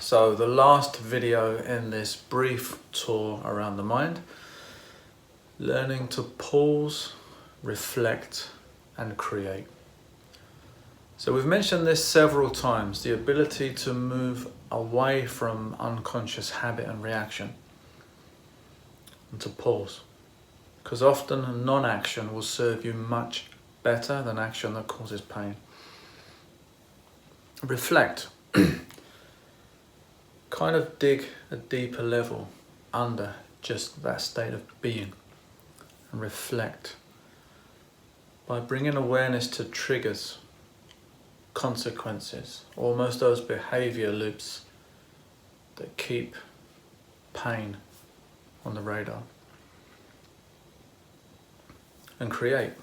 So the last video in this brief tour around the mind, learning to pause, reflect and create. So we've mentioned this several times, the ability to move away from unconscious habit and reaction and to pause. Because often non-action will serve you much better than action that causes pain. Reflect. Kind of dig a deeper level under just that state of being and reflect by bringing awareness to triggers, consequences, almost those behavior loops that keep pain on the radar, and create.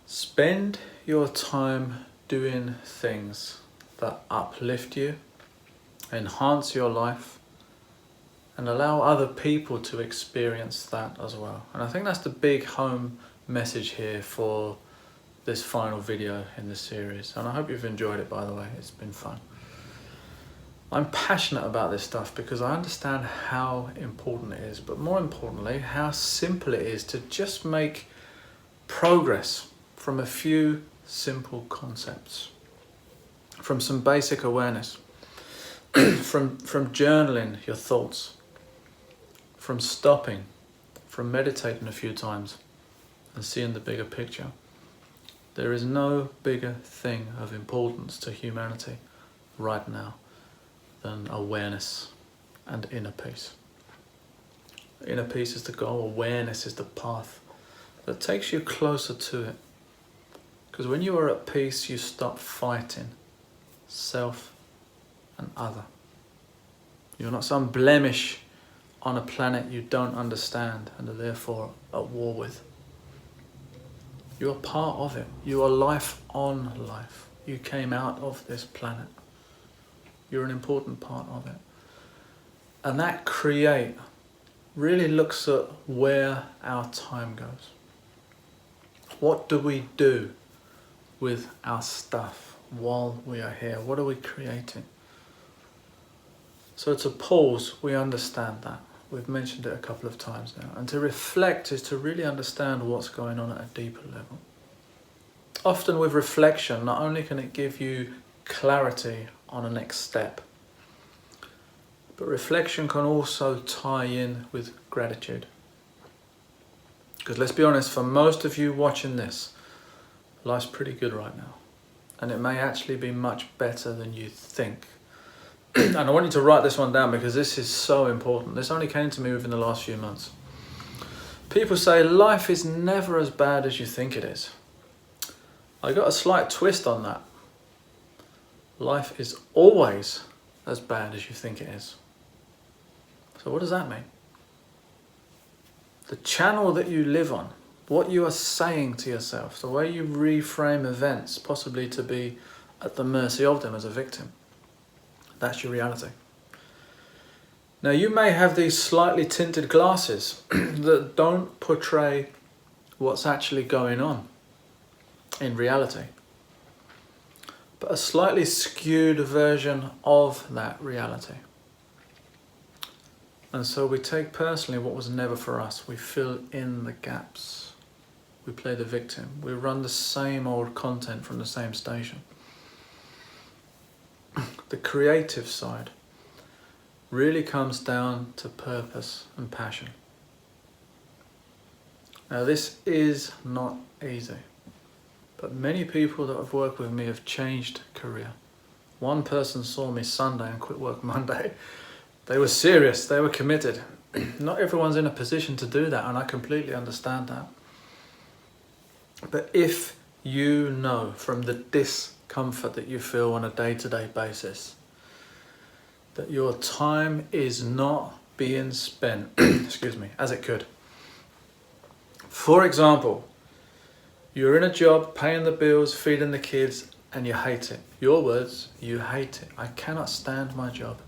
Spend your time doing things that uplift you, enhance your life, and allow other people to experience that as well. And I think that's the big home message here for this final video in this series. And I hope you've enjoyed it, by the way. It's been fun. I'm passionate about this stuff because I understand how important it is, but more importantly, how simple it is to just make progress from a few simple concepts, from some basic awareness. from journaling your thoughts, from stopping, from meditating a few times and seeing the bigger picture. There is no bigger thing of importance to humanity right now than awareness and inner peace. Inner peace is the goal, awareness is the path that takes you closer to it. Because when you are at peace, you stop fighting self and other. You're not some blemish on a planet you don't understand and are therefore at war with. You're part of it. You are life on life. You came out of this planet. You're an important part of it. And that create really looks at where our time goes. What do we do with our stuff while we are here? What are we creating? So to pause, we understand that. We've mentioned it a couple of times now. And to reflect is to really understand what's going on at a deeper level. Often with reflection, not only can it give you clarity on a next step, but reflection can also tie in with gratitude. Because let's be honest, for most of you watching this, life's pretty good right now. And it may actually be much better than you think. And I want you to write this one down because this is so important. This only came to me within the last few months. People say life is never as bad as you think it is. I got a slight twist on that. Life is always as bad as you think it is. So what does that mean? The channel that you live on, what you are saying to yourself, the way you reframe events, possibly to be at the mercy of them as a victim. That's your reality. Now you may have these slightly tinted glasses that don't portray what's actually going on in reality, but a slightly skewed version of that reality. And so we take personally what was never for us. We fill in the gaps. We play the victim. We run the same old content from the same station. The creative side really comes down to purpose and passion. Now this is not easy, but many people that have worked with me have changed career. One person saw me Sunday and quit work Monday. They were serious, they were committed. Not everyone's in a position to do that, and I completely understand that. But if you know from the discomfort that you feel on a day-to-day basis that your time is not being spent, excuse me, as it could. For example, you're in a job, paying the bills, feeding the kids, and you hate it. Your words, you hate it. I cannot stand my job.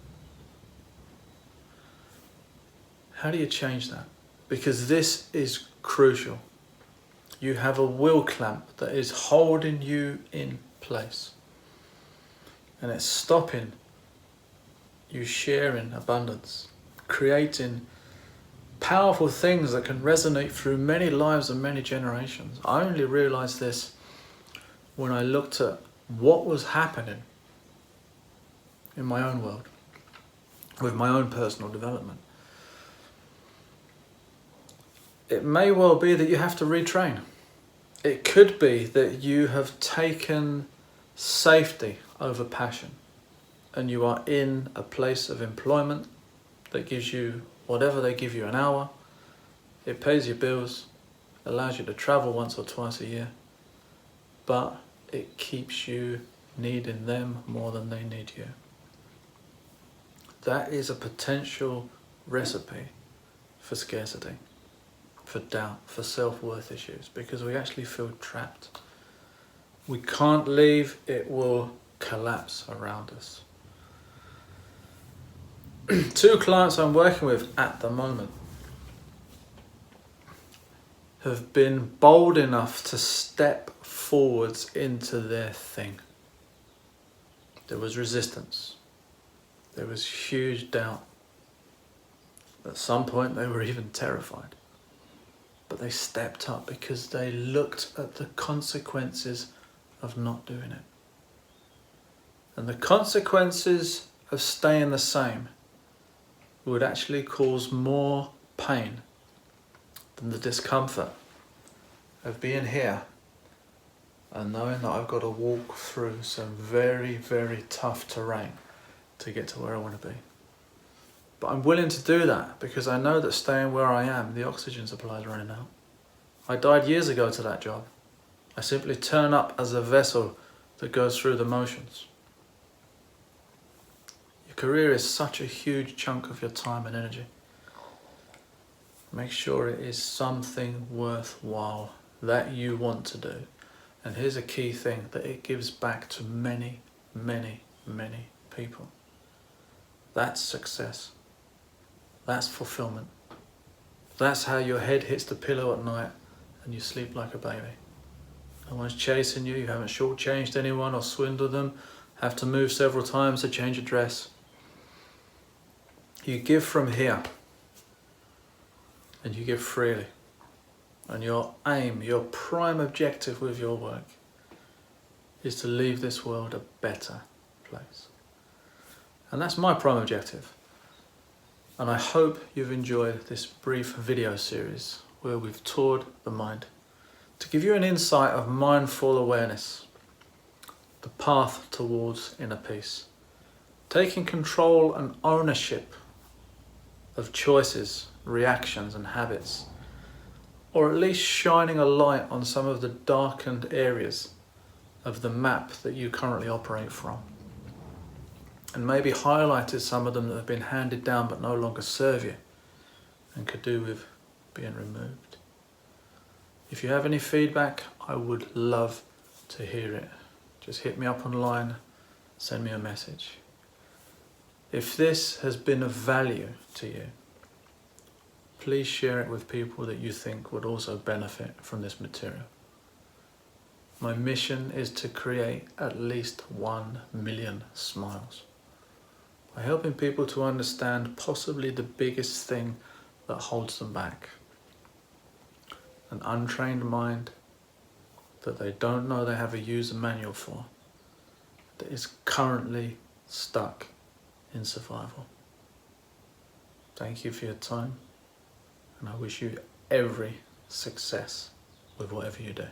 How do you change that? Because this is crucial. You have a will clamp that is holding you in place. And it's stopping you share in abundance, creating powerful things that can resonate through many lives and many generations. I only realized this when I looked at what was happening in my own world, with my own personal development. It may well be that you have to retrain. It could be that you have taken safety over passion, and you are in a place of employment that gives you whatever they give you an hour. It pays your bills, allows you to travel once or twice a year, but it keeps you needing them more than they need you. That is a potential recipe for scarcity, for doubt, for self-worth issues, because we actually feel trapped. We can't leave, it will collapse around us. 2 clients I'm working with at the moment have been bold enough to step forwards into their thing. There was resistance. There was huge doubt. At some point they were even terrified. But they stepped up because they looked at the consequences of not doing it. And the consequences of staying the same would actually cause more pain than the discomfort of being here and knowing that I've got to walk through some very, very tough terrain to get to where I want to be. But I'm willing to do that because I know that staying where I am, the oxygen supply is running out. I died years ago to that job. I simply turn up as a vessel that goes through the motions. Your career is such a huge chunk of your time and energy. Make sure it is something worthwhile that you want to do. And here's a key thing, that it gives back to many, many, many people. That's success. That's fulfillment. That's how your head hits the pillow at night and you sleep like a baby. No one's chasing you, you haven't shortchanged anyone or swindled them, have to move several times to change a dress. You give from here and you give freely. And your aim, your prime objective with your work is to leave this world a better place. And that's my prime objective. And I hope you've enjoyed this brief video series where we've toured the mind to give you an insight of mindful awareness, the path towards inner peace, taking control and ownership of choices, reactions and habits, or at least shining a light on some of the darkened areas of the map that you currently operate from. And maybe highlighted some of them that have been handed down but no longer serve you and could do with being removed. If you have any feedback, I would love to hear it. Just hit me up online, send me a message. If this has been of value to you, please share it with people that you think would also benefit from this material. My mission is to create at least 1 million smiles by helping people to understand possibly the biggest thing that holds them back. An untrained mind that they don't know they have a user manual for, that is currently stuck in survival. Thank you for your time, and I wish you every success with whatever you do.